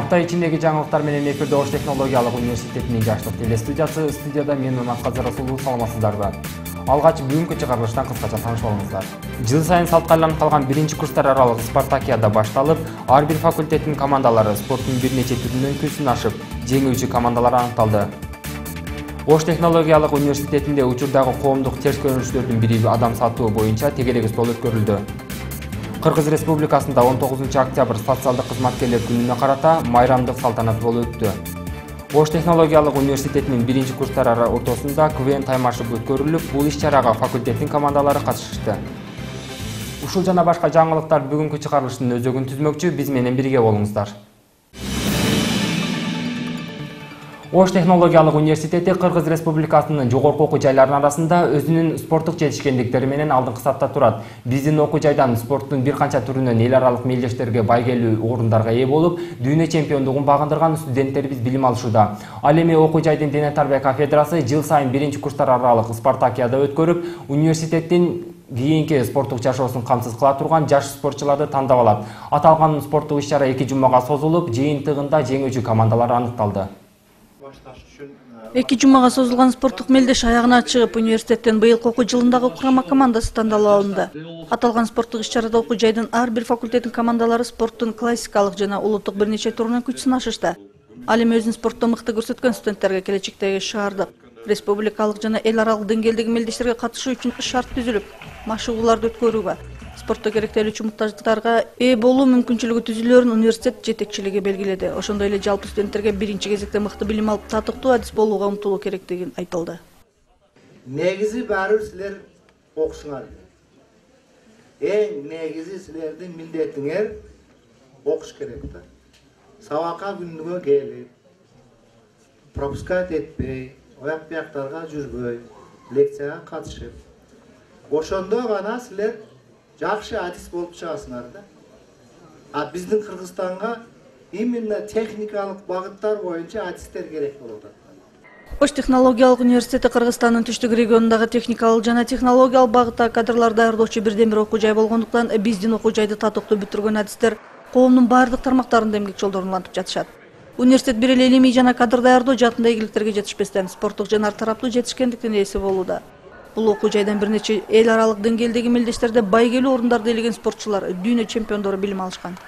Акта ичиндеги жаңылыктар менен эфирде Ош технологиялык университетинин жаштык телестудиясы. Студияда мен Мамат Расулов, саламатсыздарбы. Алгач бүгүнкү чыгарылыштан кыскача таанышып алыңыздар. Жыл сайын салтка айланып калган биринчи курстар аралык спартакиада башталып, ар бир факультеттин командалары спорттун бир нече түрүнөн күн ашып, жеңүүчү командалар аныкталды. Ош технологиялык университетинде учурдагы коомдук терс көрүнүштөрдүн бири адам сатуу боюнча тегерек стол өткөрүлдү. Кыргыз Республикасында 19 октябрь социалдык кызматкерлер күнүнө карата майрамдык салтанат болуп өттү. Ош технологиялык университетинин биринчи курстары ортосунда КВН таймашып өткөрүлүп, бул иш-чарага факультеттин командалары катышышты. Ушул жана башка жаңылыктар бүгүнкү чыгарылыштын өзөгүн түзмөкчү, биз менен бирге болуңуздар. Ош технологиялык университети Кыргыз Республикасынын жогорку окуу жайларынын арасында өзүнүн спорттук жетишкендиктери менен алдыңкы сапта турат. Биздин окуу жайдан спорттун бир канча түрүнөн эл аралык мелдештерге байгелүү орундарга ээ болуп, дүйнө чемпиондугун багындырган студенттерибиз билим алышууда. Ал эми окуу жайдын дене тарбия кафедрасы жыл сайын биринчи курстар аралык спартакиада өткөрүп, университеттин кийинки спорттук жашоосун камсыз кыла турган жаш спортчуларды тандап алат. Аталган спорттук иш-чара 2 жумага созулуп, жыйынтыгында жеңүүчү командалар аныкталды. 2 жумага созулган спорттук мелдеш аягына чыгып, университеттен быйылкы окуу жылындагы курама командасы тандалып алынды. Аталган спорттук иш-чарада окуу жайдын ар бир факультеттин командалары спорттун классикалык жана улуттук бир нече турунан күч сынашышты. Ал эми өзүн спортто мыкты көрсөткөн студенттерге келечектеги шаардык, республикалык жана эл аралык деңгээлдеги мелдештерге катышуу үчүн шарт түзүлүп, машыгууларды өткөрүүгө, спортто керектелүүчү муктаждыктарга ээ болуу мүмкүнчүлүгү түзүлөөрүн университет жетекчилиги белгиледи. Ошондой эле жалпы студенттерге биринчи кезекте мыкты билим алып, татыктуу адис болууга умтулуу керектигин айтылды. Негизи баары силер окушуңар. Эң негизи силердин милдетиңер окуш керек да. Сабакка күнүгө келип, пропускать этпей, ояк бияктарга жүрбөй, лекцияга катышып, ошондо гана силер жакшы адис болуп чыгасыңар да. А биздин Кыргызстанга именно техникалык багыттар боюнча адистер керек болуп атат. Ош технологиялык университети Кыргызстандын түштүк регионундагы техникалык жана технологиялык багыттагы кадрлар даярдоочу бирден бир окуу жай болгондуктан, биздин окуу жайды татыктуу бүтүргөн адистер коомдун бардык тармактарында эмгек жолдорун улантып жатышат. Университет бир эле илимий жана кадр даярдоо жаатында ийгиликтерге жетишпестен, спорттук жана ар тараптуу жетишкендиктин ээси болууда. Бул окуу жайдан бир нече эл аралык деңгээлдеги мелдештерде байгелүү орундарды ээлеген спортчулар, дүйнө чемпиондору билим алышкан.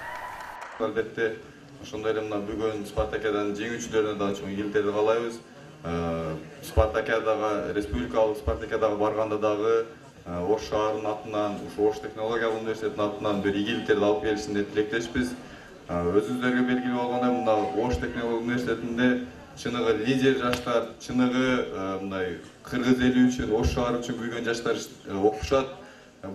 Албетте, ошондой эле мына бүгүн спартакиаданын жеңүүчүлөрүнө да чоң ийгиликтерди каалайбыз. Спартакиадага, республикалык спартакиадага барганда дагы Ош шаарынын атынан, Ош технологиялык университетинин атынан бир ийгиликтерди алып келишин деп тилектешпиз. Өзүңүздөргө белгилүү болгондой, мына Ош технологиялык университетинде чыныгы лидер жаштар, чыныгы мындай Кыргыз эли үчүн, Ош шаары үчүн күйгөн жаштар окушат.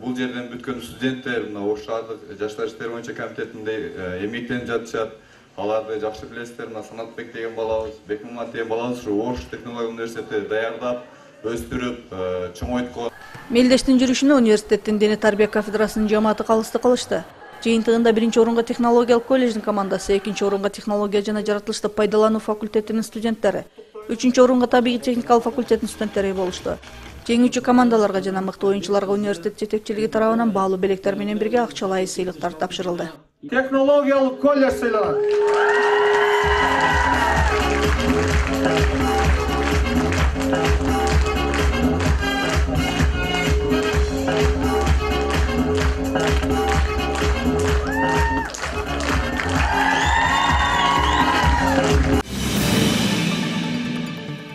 Бул жерден бүткөн студенттер мына Ош шаардык жаштар иштери боюнча комитетинде эмгектенип жатышат. Аларды жакшы билесиздер, мына Санатбек деген балабыз, Бекмамат деген балабыз ушу Ош технологиялык университети даярдап, өстүрүп, чоңойткон. Мелдештин жүрүшүнө университеттин дене тарбия кафедрасынын жамааты калыстык кылышты. Жыйынтыгында биринчи орунга технологиялык колледждин командасы, экинчи орунга технология жана жаратылышты пайдалануу факультетинин студенттери, үчүнчү орунга табигый техникалык факультеттин студенттери болушту. Жеңүүчү командаларга жана мыкты оюнчуларга университет жетекчилиги тарабынан баалуу белектер менен бирге акчалай сыйлыктар тапшырылды. Технологиялык колледж сыйланат.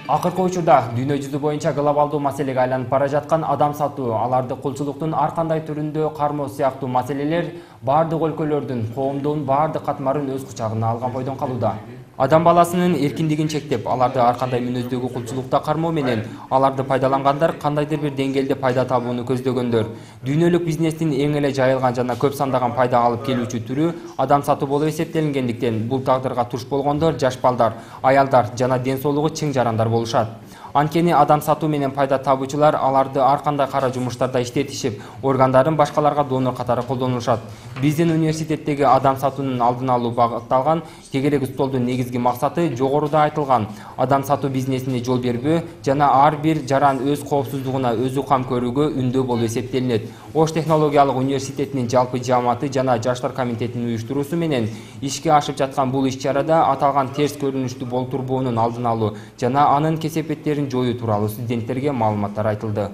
Акыркы учурда дүйнө жүзү боюнча глобалдуу маселеге айланып бара жаткан адам сатуу, аларды кулчулуктун ар кандай түрүндө кармоо сыяктуу маселелер бардык өлкөлөрдүн, коомдун бардык катмарын өз кучагына алган бойдон калууда. Адам баласынын эркиндигин чектеп, аларды ар кандай мүнөздөгү кулчулукта кармоо менен аларды пайдалангандар кандайдыр бир деңгээлде пайда табууну көздөгөндөр. Дүйнөлүк бизнестин эң эле жайылган жана көп сандаган пайда алып келүүчү түрү адам сатуу болуп эсептелингендиктен, бул тагдырга туш болгондор жаш балдар, аялдар жана ден соолугу чың жарандар болушат. Анткени адам сатуу менен пайда табуучулар аларды ар кандай кара жумуштарда иштетишип, органдарын башкаларга донор катары колдонушат. Биздин университеттеги адам сатуунун алдын алуу багытталган тегерек столдун негизги максаты жогоруда айтылган адам сатуу бизнесине жол бербөө жана ар бир жаран өз коопсуздугуна өзү кам көрүүгө үндөө болуп эсептелинет. Ош технологиялык университетинин жалпы жааматы жана жаштар комитетинин уюштуруусу менен ишке ашып жаткан бул иш-чарада аталган терс көрүнүштүү болтурбоонун алдын алуу жана анын кесепеттерин жоюу тууралуу студенттерге маалыматтар айтылды.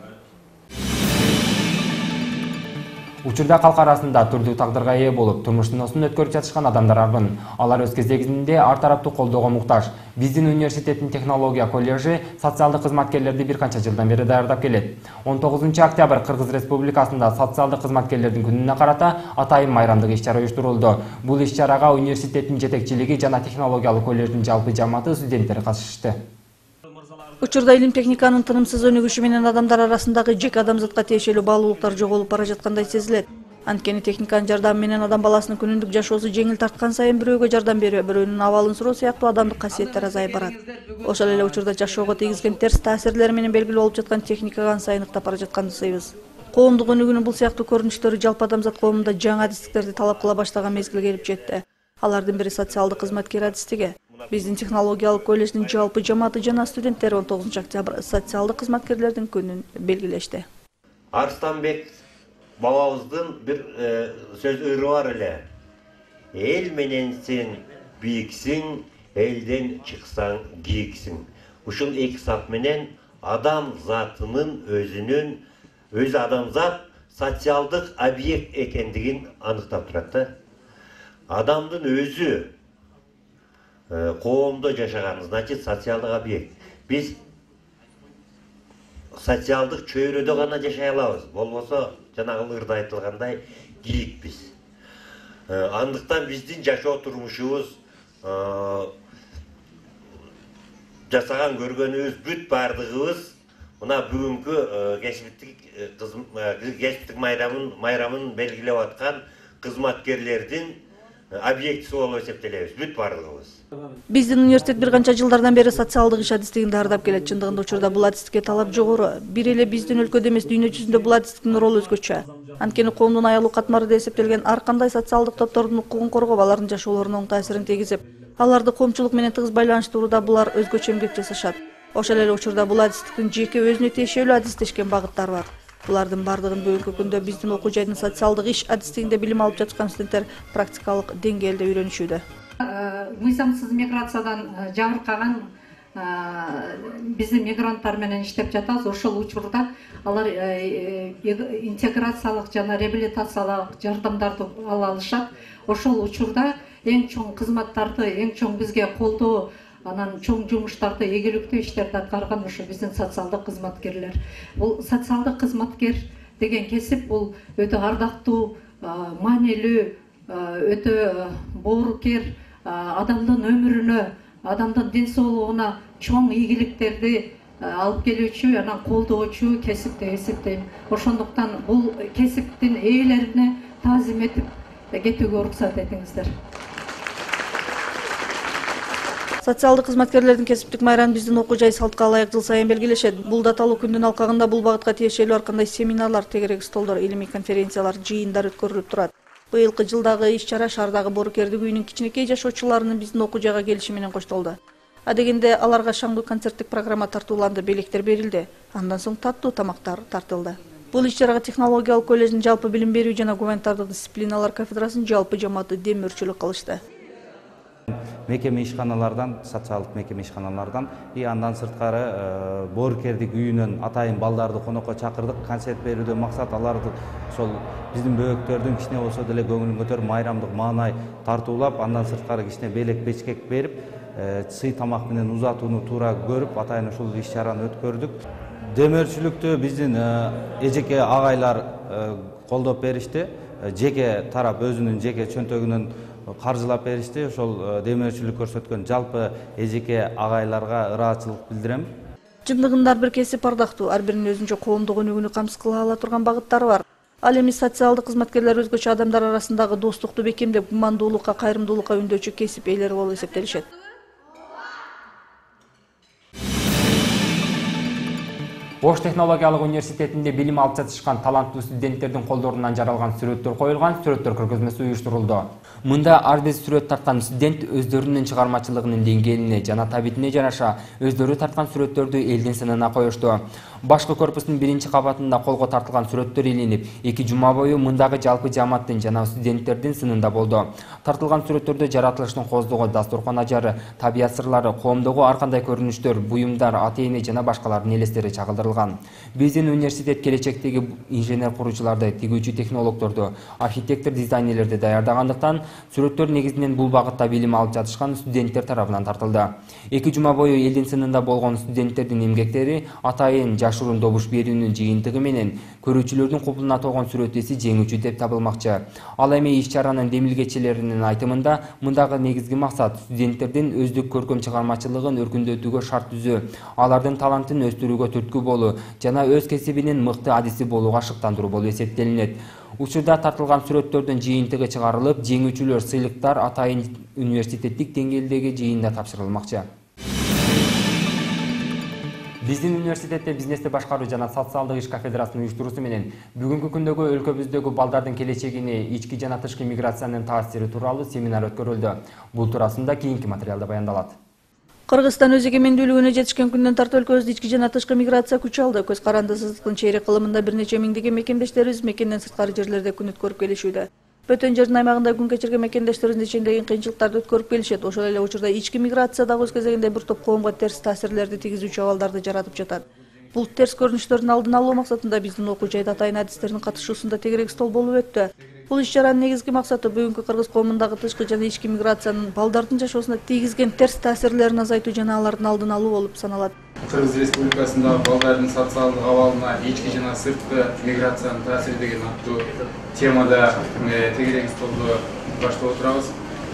Учурда калк арасында түрдүү тагдырга ээ болуп, турмуштунусун өткөрүп жатышкан адамдар арбын. Алар өз кезегинде ар тараптуу колдоого муктаж. Биздин университеттин технология коллежи социалдык кызматкерлерди бир канча жылдан бери даярдап келет. 19 октябрь Кыргыз Республикасында социалдык кызматкерлердин күнүнө карата атайын майрамдык иш-чара уюштурулду. Бул иш-чарага университеттин жетекчилиги жана технологиялык коллеждин жалпы жааматы студенттери катышты. Учурда илим техниканын тынымсыз өнүгүшү менен адамдар арасындагы жеке адамзатка тиешелүү баалуулуктар жоголуп бара жаткандай сезилет. Анткени техниканын жардамы менен адам баласынын күнүндүк жашоосу жеңил тарткан сайын бирөөгө жардам берүү, бирөөнүн абалын суроо сыяктуу адамдык касиеттер азайып барат. Ошол эле учурда жашоого тийгизген терс таасирлери менен белгилүү болуп жаткан техникага ан сайын ыктап бара жатканын сыйбыз. Коомдук өнүгүүнүн бул сыяктуу көрүнүштөрү жалпы адамзат коомунда жаңы адистиктерди талап кыла баштаган мезгил келип жетти. Алардын бири социалдык кызматкер адистиги. Биздин технологиялык коллеждин жалпы жааматы жана студенттери 19 октябрь социалдык кызматкерлердин күнүн белгилешти. Арстанбек бабабыздын бир сөз ыры бар эле. Эл менен сен бийиксиң, элден чыксаң кийиксиң. Ушул эки сап менен адам затынын өзү адамзат социалдык объект экендигин аныктап турат да. Адамдын өзү коомдо жашаган, значит, социалдык объект. Биз социалдык чөйрөдө гана жашай алабыз. Болбосо, жанагы ырда айтылгандай, кийикпиз. Андыктан биздин жашоо турмушубуз, жасаган көргөнүбүз бүт бардыгыбыз мына бүгүнкү кесиптик майрамын белгилеп аткан кызматкерлердин объектisi болуп эсептелебиз, бүт бардыгыбыз. Биздин университет бир канча жылдардан бери социалдык иш адистигин даярдап келет. Чындыгында учурда бул адистикке талап жогору. Бир эле биздин өлкөдө эмес, дүйнө жүзүндө бул адистиктин ролу өзгөчө. Анткени коомдун аялуу катмары деп эсептелген ар кандай социалдык топтордун укугун коргоп, алардын жашоолоруна оң таасирин тийгизип, аларды коомчулук менен тыгыз байланыштырууда булар өзгөчө эмгек жасашат. Ошол эле учурда бул адистиктин жеке өзүнө тиешелүү адистешкен багыттары бар. Булардын бардыгын бүгүнкү күндө биздин окуу жайдын социалдык иш адистигинде билим алып жаткан студенттер практикалык деңгээлде үйрөнүшүүдө. Мыйзамсыз миграциядан жабыркаган биздин мигранттар менен иштеп жатабыз. Ошол учурда алар интеграциялык жана реабилитациялык жардамдарды ала алышат. Ошол учурда эң чоң кызматтарды, эң чоң бизге колдоо, анан чоң жумуштарды, ийгиликтүү иштерди аткарган ошо биздин социалдык кызматкерлер. Бул социалдык кызматкер деген кесип бул өтө ардактуу, маанилүү, өтө боорукер, адамдын өмүрүнө, адамдын ден соолугуна чоң ийгиликтерди алып келүүчү, анан колдоочу кесип деп эсептейм. Ошондуктан бул кесиптин ээлерине таазим этип кетүүгө уруксат этиңиздер. Социалдык кызматкерлердин кесиптик майрамын биздин окуу жай салтка ылайык жыл сайын белгилешет. Бул даталуу күндүн алкагында бул багытка тиешелүү ар кандай семинарлар, тегерек столдор, илимий конференциялар, жыйындар өткөрүлүп турат. Быйылкы жылдагы иш-чара шаардагы боорукердик үйүнүн кичинекей жашоочуларынын биздин окуу жайга келиши менен коштолду. Адегенде аларга шаңдуу концерттик программа тартууланды, белектер берилди. Андан соң таттуу тамактар тартылды. Бул иш-чарага технологиялык коллеждин жалпы билим берүү жана гуманитардык дисциплиналар кафедрасынын жалпы жааматы демөөрчүлүк кылышты. Мекеме ишканалардан, социалдык мекеме ишканалардан андан сырткары боорукердик үйүнөн атайын балдарды конокко чакырдык. Концерт берүүдөн максат аларды ошол биздин бөбөктөрдүн кичине болсо деле көңүлүн көтөрүп, майрамдык маанай тартуулап, андан сырткары кичине белек бечкек берип, сый тамак менен узатууну туура көрүп, атайын ушул иш-чараны өткөрдүк. Демөөрчүлүктү биздин эжеке агайлар колдоп беришти. Жеке тарап өзүнүн жеке чөнтөгүнөн каржылап беришти. Ошол демөөрчүлүк көрсөткөн жалпы эжеке агайларга ыраазычылык билдирем. Чындыгында ар бир кесип ардактуу, ар биринин өзүнчө коомдук өнүгүүнү камсыз кыла ала турган багыттары бар. Ал эми социалдык кызматкерлер өзгөчө адамдар арасындагы достукту бекемдеп, гумандуулукка, кайрымдуулукка үндөчү кесип ээлери болуп эсептелишет. Ош технологиялык университетинде билим алып жатышкан таланттуу студенттердин колдорунан жаралган сүрөттөр коюлган, сүрөттөр көргөзмөсү уюштурулду. Мында ар бир сүрөт тарткан студент өздөрүнүн чыгармачылыгынын деңгээлине жана табитине жараша өздөрү тарткан сүрөттөрдү элдин сынына коюшту. Башкы корпустун биринчи кабатында колго тартылган сүрөттөр илинип, 2 жума бою мындагы жалпы жааматтын жана студенттердин сынында болду. Тартылган сүрөттөрдө жаратылыштын коздугу, дасторкон ажары, табият сырлары, коомдогу ар кандай көрүнүштөр, буюмдар, ата-эне жана башкалардын элестери чагылдырылган. Биздин университет келечектеги инженер куруучуларды, тигүүчү технологдорду, архитектор, дизайнерлерди даярдагандыктан сүрөттөр негизинен бул багытта билим алып жатышкан студенттер тарабынан тартылды. 2 жума бою элдин сынында болгон студенттердин эмгектери атайын жашыруун добуш берүүнүн жыйынтыгы менен көрүүчүлөрдүн кубулуна толгон сүрөт эси жеңүүчү деп табылмакчы. Ал эми иш-чаранын демилгечилеринин айтымында мындагы негизги максат студенттердин өздүк көркөм чыгармачылыгын өркүндөтүүгө шарт түзүү, алардын талантын өстүрүүгө түрткү болуу жана өз кесибинин мыкты адиси болууга шыктандыруу болуп эсептелинет. Учурда тартылган сүрөттөрдүн жыйынтыгы чыгарылып, жеңүүчүлөр сыйлыктар атайын университеттик деңгээлдеги жыйында тапшырылмакчы. Биздин университетте бизнести башкаруу жана социалдык иш кафедрасынын уюштуруусу менен бүгүнкү күндөгү өлкөбүздөгү балдардын келечегине ички жана тышкы миграциянын таасири тууралуу семинар өткөрүлдү. Бул туурасында кийинки материалда баяндалат. Кыргызстан өз эгемендүүлүгүнө жетишкен күндөн тартып өлкөбүздө ички жана тышкы миграция күч алды. Көз карандысыздыктын чейрек кылымында бир нече миңдеген мекендештерибиз мекенден сырткары жерлерде күн өткөрүп келишүүдө. Бөтөн жердин аймагында күн кечирген мекендештерибиздин ичиндеги кыйынчылыктарды өткөрүп келишет. Ошол эле учурда ички миграция дагы өз кезегинде бир топ коомго терс таасирлерди тийгизүүчү абалдарды жаратып жатат. Бул терс көрүнүштөрдүн алдын алуу максатында биздин окуу жайда атайын адистердин катышуусунда тегерек стол болуп өттү. Бул иш-чаранын негизги максаты бүгүнкү кыргыз коомундагы тышкы жана ички миграциянын балдардын жашоосуна тийгизген терс таасирлерин азайтуу жана алардын алдын алуу болуп саналат. Кыргыз Республикасында балдардын социалдык абалына ички жана сырткы миграциянын таасири деген аттуу темада тегерек столду баштап отурабыз.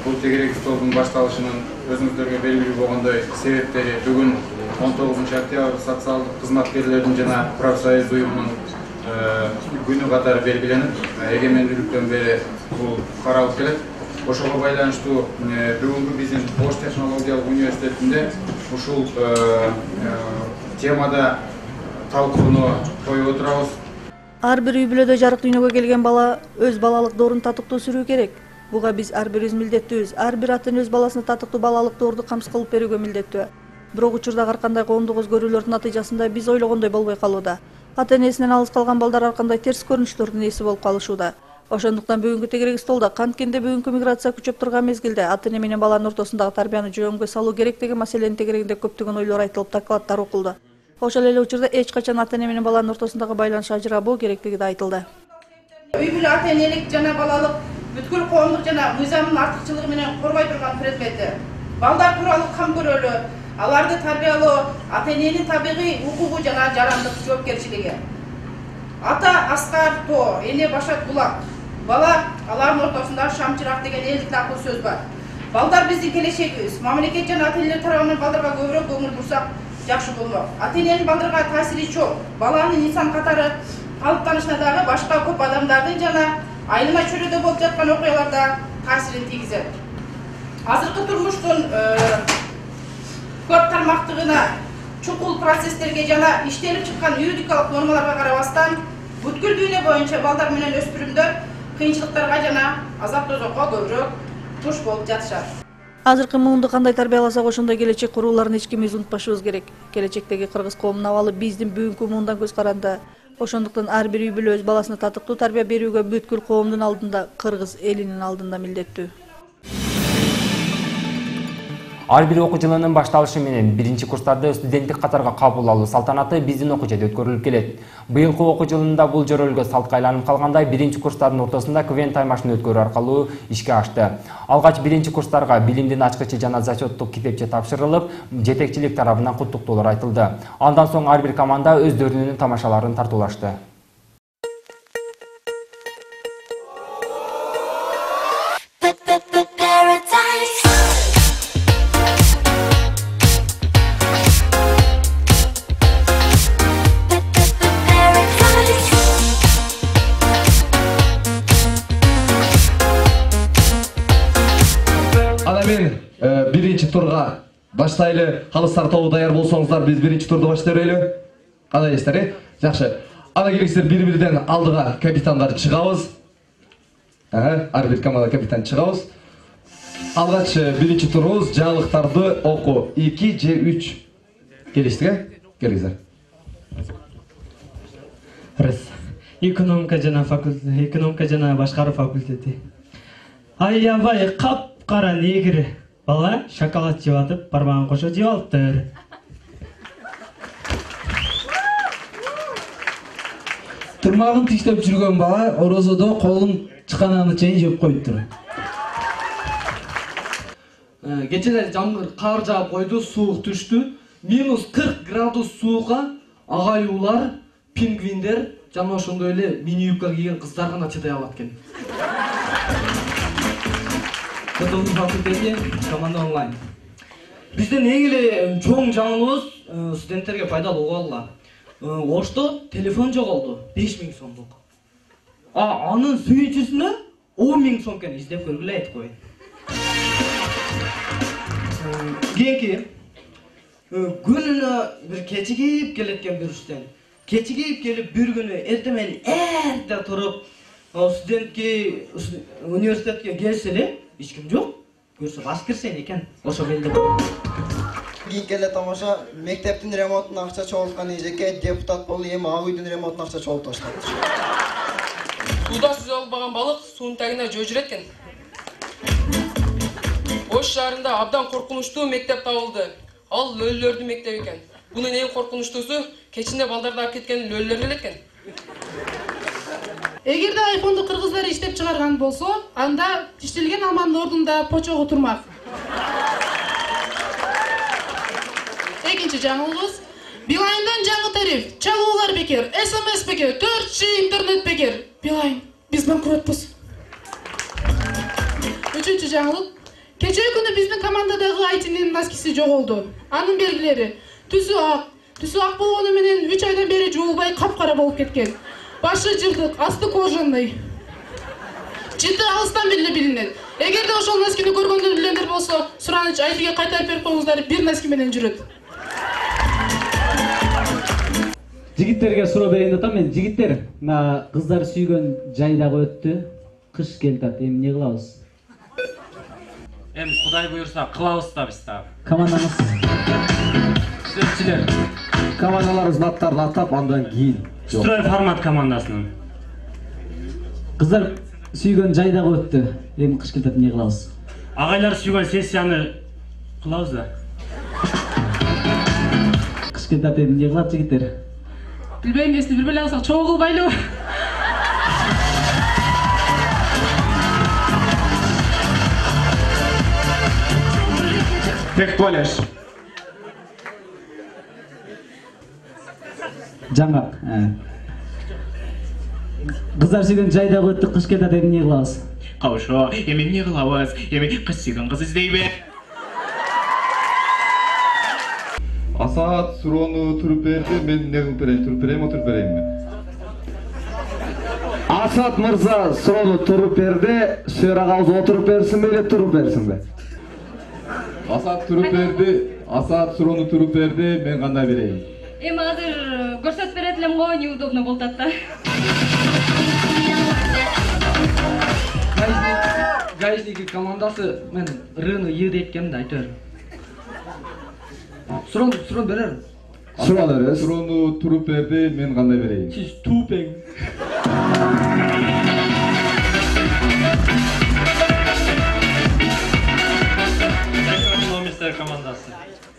Бул тегерек столдун башталышынын өзүңүздөргө белгилүү болгондой себептери бүгүн 19 октябрь социалдык кызматкерлердин жана профсоюз уюмунун күнү катары белгиленип, эгемендүүлүктөн бери бул каралып келет. Ошого байланыштуу бүгүнкү биздин Ош технологиялык университетинде ушул темада талкууну коюп отурабыз. Ар бир үй бүлөдө жарык дүйнөгө келген бала өз балалык доорун татыктуу сүрүү керек. Буга биз ар бирибиз милдеттүүбүз. Ар бир ата-эне өз баласына татыктуу балалык доорду камсыз кылып берүүгө милдеттүү. Бирок учурда ар кандай коомдук өзгөрүүлөрдүн натыйжасында биз ойлогондой болбой калууда. Ата-энесинен алыс калган балдар ар кандай терс көрүнүштөрдүн ээси болуп калышууда. Ошондуктан бүгүнкү тегерек столда канткенде бүгүнкү миграция күчөп турган мезгилде ата-эне менен баланын ортосундагы тарбияны жөнгө салуу керек деген маселенин тегерегинде көптөгөн ойлор айтылып, докладдар окулду. Ошол эле учурда эч качан ата-эне менен баланын ортосундагы байланыш ажырабоо керектиги да айтылды. Үй бүлө ата-энелик жана балалык бүткүл коомдук жана мыйзамдын артыкчылыгы менен коргой турган предмети. Балдар тууралуу кам көрөлү, аларды тарбиялоо ата-эненин табигый укугу жана жарандык жоопкерчилиги. Ата аскар тоо, эне башат булак. Бала алардын ортосунда шамчырак деген элдик акыл сөз бар. Балдар биздин келечегибиз. Мамлекет жана ата-энелер тарабынан балдарга көбүрөөк көңүл бурсак жакшы болмок. Ата-эненин балдарга таасири чоң. Баланын инсан катары калыптанышына дагы башка көп адамдардын жана айнымай чөйрөдө болуп жаткан окуяларда таасирин тийгизет. Азыркы турмуштун көп тармактыгына, чукул процесстерге жана иштелип чыккан юридикалык нормаларга карабастан бүткүл дүйнө боюнча балдар менен өспүрүмдөр кыйынчылыктарга жана азап тозокко көбүрөөк туш болуп жатышат. Азыркы муунду кандай тарбияласак ошондой келечек курууларын эч кимибиз унутпашыбыз керек. Келечектеги кыргыз коомунун абалы биздин бүгүнкү муундан көз каранды. Ошондуктан ар бир үй бүлө өз баласына татыктуу тарбия берүүгө бүткүл коомдун алдында, кыргыз элинин алдында милдеттүү. Ар бир окуу жылынын башталышы менен биринчи курстарды студенттик катарга кабыл алуу салтанаты биздин окуу жайда өткөрүлүп келет. Быйылкы окуу жылында бул жөрөлгө салтка айланып калгандай биринчи курстардын ортосунда КВН таймашын өткөрүү аркылуу ишке ашты. Алгач биринчи курстарга билимдин ачкычы жана зачеттук китепче тапшырылып, жетекчилик тарабынан куттуктоолор айтылды. Андан соң ар бир команда өздөрүнүн тамашаларын тартуулашты. Биринчи турга баштайлы. Калыстар тобу даяр болсоңуздар, биз биринчи турду баштап берели. Кандай эстер? Жакшы. Ана келесиздер бири-бириден алдыга капитандар чыгабыз. Ар бир команда капитан чыгабыз. Алгач биринчи турубуз жаңылыктарды окуу. 2 же 3. Келесиздер? Келиңиздер. Экономика жана башкаруу факультети. Аябай кап-кара негир бала шоколад жеп атып, бармагын кошо жеп алыптыр. Тырмагын тиштеп жүргөн бала орозодо колун чыкананы чейин жеп коюптур. Кечелер жамгыр кар жаап койду, суук түштү. -40 градус суукка агайлуулар, пингвиндер жана ошондой эле мини юбка кийген кыздар гана чыдай алат экен. Кызылдын факультети команда онлайн. Биздин эң эле чоң жаңылыгыбыз студенттерге пайдалуу болду. Ошто телефон жоголду, 5000 сомдук. Анын сүйүүчүсүнө 10.000 сом экен, издеп көргүлө айтып коеюн. Кийинки күнүнө бир кечигип келеткен бир студент. Кечигип келип бир күнү эртең менен эрте туруп, студентке университетке келсе эле эч ким жок. Көрсө аскерсен экен, ошо келди. Кийинки эле тамаша мектептин ремонтуна акча чогулткан эжеке депутат болду, эми ак үйдүн ремонтуна акча чогултуп таштаптыр. Сууда сүзө албаган балык суунун тагына жөөжүрөт экен. Ош шаарында абдан коркунучтуу мектеп табылды. Ал лөлөлөрдүн мектеби экен. Бунун эң коркунучтуусу кечинде балдарды алып кеткен лөлөлөр эле экен. Эгерде айфонду кыргыздар иштеп чыгарган болсо, анда иштелген алманын ордунда почогу турмак. Экинчи жаңылыгыбыз Билайндан жаңы тариф, чалуулар бекер, SMS бекер, 4G интернет бекер. Билайн, биз банкротпуз. Үчүнчү жаңылык кечээ күнү биздин командадагы айтинин носкиси жоголду. Анын белгилери түсү ак болгону менен 3 айдан бери жуулбай капкара болуп кеткен. Башы жыртык, асты кожаный. Жыты алыстан беле билинет. Эгерде ошол носкини көргөндө билендер болсо, сураныч айтиге кайтарып берип коюңуздар, бир носки менен жүрөт. Жигиттерге суроо берейин атам мен. Жигиттер, кыздар сүйгөн жай дагы өттү. Кыш келтат, эми эмне кылабыз? Эми Кудай буйрса кылабыз да биз да. Командаңыз. Студентчилер, командаларыбыздын аттарын атап, андан кийин. Строй формат командасынын. Кыздар сүйгөн жай дагы өттү. Эми кыш келтат, эмне кылабыз? Агайлар сүйгөн сессияны кылабыз да. Кыш келтат, эми эмне кылат жигиттер? Билбейм, если бир беле алсак чогуу кылбайлыбы? Тек колледж. Жаңак. Кыздар сүйгөн жай дагы өттү, кыш келтат, эми эмне кылабыз? Кабышо, эми эмне кылабыз? Эми кыш сүйгөн кыз издейби? Асаат суроону туруп берди, мен эмне кылып берейин? Туруп берейинби, отуруп берейинби? Асаат мырза суроону туруп берди, Сүйөр агабыз отуруп берсинби эле туруп берсинби? Асаат туруп берди, Асаат суроону туруп берди, мен кандай берейин? Эми азыр көрсөтүп берет элем го, неудобно болуп атат да. Гаишники командасы мен рыны ийди эткенин айтып берем. Суроону берер. Суроону туруп берди, мен кандай берейин? Сиз тупең.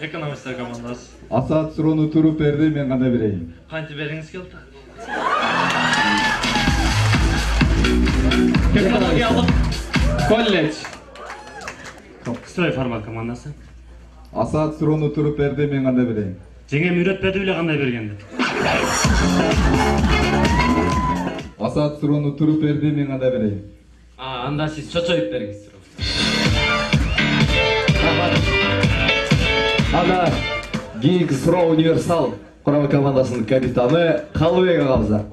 Экономисттер командасы. Асаат суроону туруп берди, мен кандай берейин? Кантип бергиңиз келди? Технологиялык колледж. Строй формат командасы. Асаат суроону туруп берди, мен кандай берейин? Жеңем үйрөтпөдү беле кандай бергенди? Асаат суроону туруп берди, мен кандай берейин? Анда сиз чочоюп бергиңиз. Ана кийинки суроо универсал курама командасынын капитаны Калыбек агабыздар.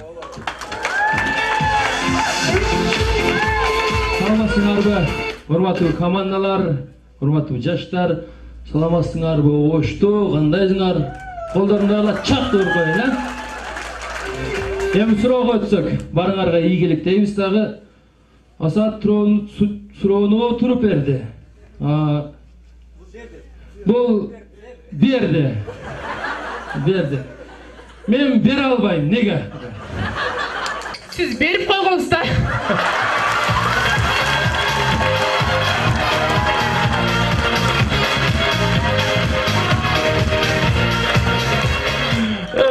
Саламатсыңарбы, урматтуу командалар, урматтуу жаштар, саламатсыңарбы, Ошту, кандайсыңар? Kollarını çak dur koyun ha. Hem surowga ötsök. Barыңарга ийгилик дейбиz дагы. Асат суроону туруп берди. Бул берди. Мен бере албайм. Неге? Siz berip koygunuz da.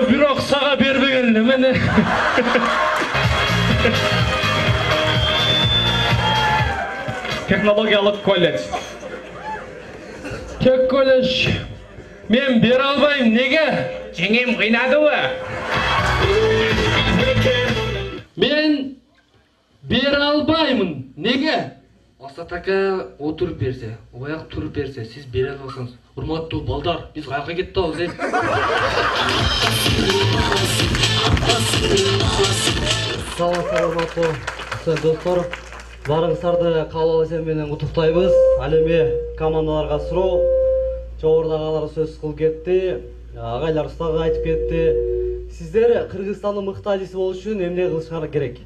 Бирок сага бербеген эмне? Технологиялык колледж. Тек колледж. Мен бере албайм. Неге? Жеңем кыйнадыбы? Мен бере албаймын. Неге? Асат ака отуруп берсе, ояк туруп берсе, сиз бере албасаңыз. Урматтуу балдар, биз каяка кетебиз, Саламатсызбы, достор. Барыңыздарды кабыл алуу менен куттуктайбыз. Ал эми командаларга суроо, жогорудагылар сөз кылып кетти, агайлар устага айтып кетти. Сиздер Кыргызстандын мыкты адиси болуу үчүн эмне кылышыңар керек?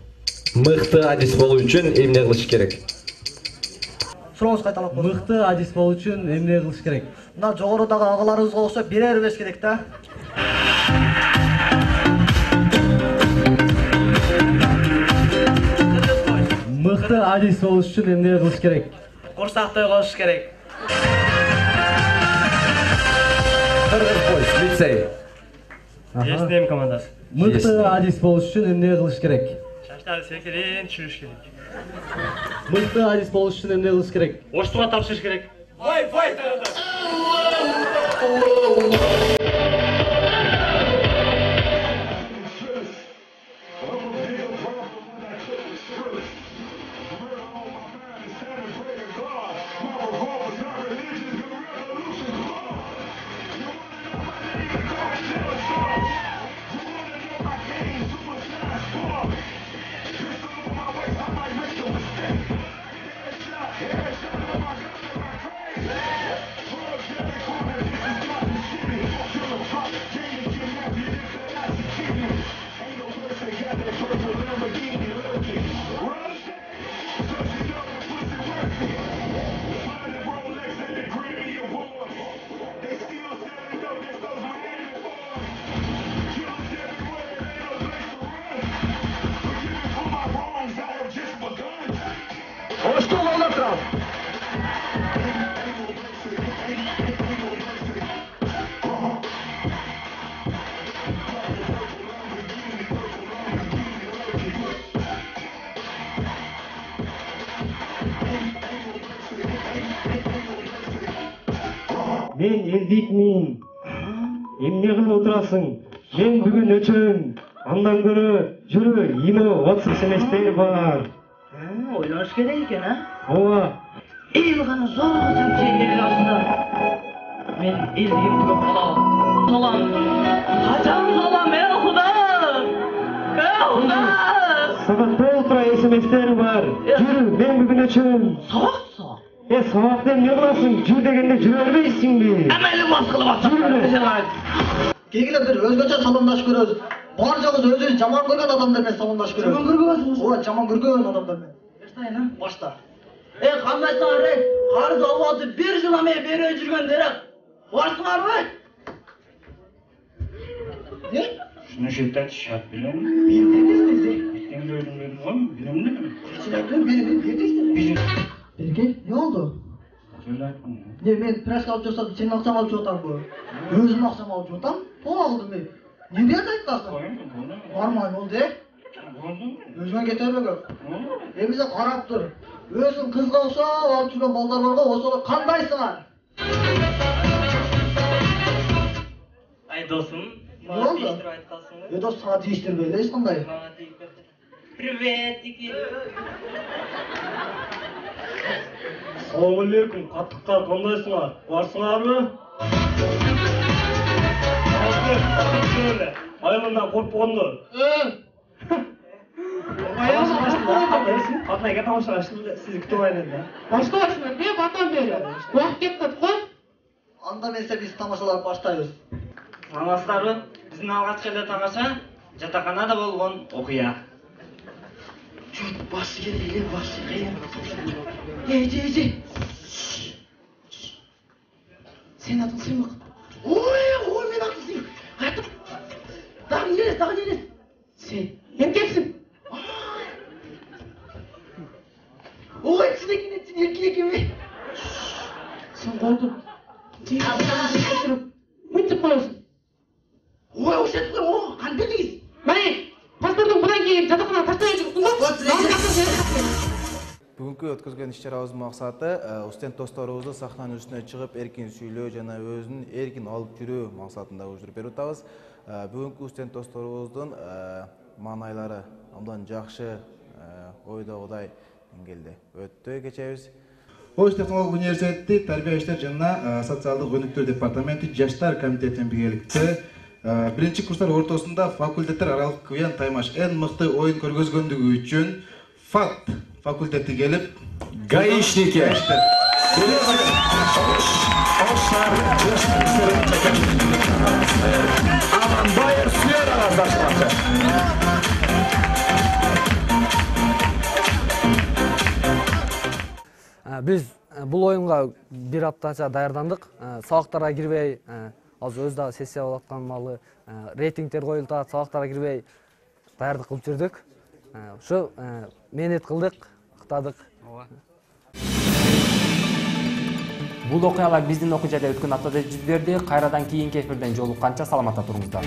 Мыкты адис болуу үчүн эмне кылыш керек? Сурооңуз кайталап коюңуз. Мыкты адис болуу үчүн эмне кылыш керек? Мына жогорудагы агаларыбызга окшоп бере бербеш керек да. Мыкты адис болуу үчүн эмне кылыш керек? Курсактой коюш керек. Кыргыз лицей. СТМ командасы. Мыкты адис болуу үчүн эмне кылыш керек? Шаштарды секерен түшүрүш керек. Мыкты адис болуу үчүн эмне кылыш керек? Оштуга тапшырыш керек. Wi-Fi Мен элдикмин. Эмне кылып отурасың? Мен бүгүн өчөм. Андан көрө жүрө, имо отсуз семестер бар. Ойлош керек экен, а? Ооба. Эл гана зорго чечендер астында. Мен элдигим көп болом. Качан салам, Куда? Куда? Сабакта отура семестер бар. Жүрү, мен бүгүн өчөм. Сабак? Сабакта эмне кыласың? Жүр дегенде жүрө бербейсиңби? Эмели мас кылып атасың. Кегиле бир өзгөчө саламдашып көрөбүз. Бар жагыбыз өзүбүз жаман көргөн адамдар менен саламдашып көрөбүз. Жаман көрбөйсүңүз? Ооба, жаман көргөн адамдар менен. Баштайын, башта. Кандайсыңар, карыз алып бир жыл эмей бере жүргөндөр. Барсыңарбы? Не? Шуну шептет шат билем. Биттен өлүмдөн ком, билемби? Чечилектен бердиңиз. Берге, не oldu? Ne, men preska alıp жатсам, senin akşam alıp жатамбы? Өзüm akşam alıp жатам? Тола кылдым мен. Не деп айтасың? Бармайм болду, Өзүңө кете бергө. Эмисе карап тур. Өзүң кызга окшоп алып жүргөн балдар бар го, ошол кандайсыңар? Ай досум, мага тийиштирип айткансың. Дос, сага тийиштирбейли, эч кандай. Приветики. Assalamu alaikum, каттыкка кандайсыңар? Барсыңарбы? Айылынан коркпогондор. Атайга тамашалашты, сизди күтүп алайын эле. Баштайсыңар, мен батам бери. Убакыт кетип кой. Анда менсе биз тамашалап баштайбыз. Саламатсыздарбы? Биздин алгачкы эле тамаша жатаканада болгон окуя. Жұрт басы келе, басы қиын. Ей. Сен атың сен бақ. Ой, мен атың сен. Атым. Дағын елес. Сен, мен кепсің. Ой, сен екен бе? Сен қолдың. Мүйтіп қойылсын. Ой, өшетті ғой, қан бердіңіз. Мәне, пастордың бұдан кейін жатақына тастай Бүгінгі өткізген іс-шарабыздың мақсаты студент достарыбызды сахнаның үстіне шығып эркин сүйлөө жана өзүн эркин алып жүрүү мақсатында жүрүп берип атабыз. Бүгүнкү студент досторубуздун маанайлары абдан жакшы ойдогудай келди. Өттү кечебиз. Ош технологиялык университети тарбия иштер жана социалдык өнүктүрүү департаменти жаштар комитетинин биргеликте биринчи курстар ортосунда факультеттер аралык квен таймаш эң мыкты оюн көргөзгөндүгү үчүн ФАТ факультети келип гаишники Аманбаев Сфера раздашмакчы. Биз бул оюнга бир аптача даярдандык. Сабактарга кирбей, азыр өз дагы сессия болуп аткан маалы рейтингдер коюлуп атат. Сабактарга кирбей даярдык кылып жүрдүк. Ушу мээнет кылдык, ыктадык. Бул окуялар биздин окуу жайда өткөн аптада жүз берди. Кайрадан кийинки эфирден жолукканча саламатта туруңуздар.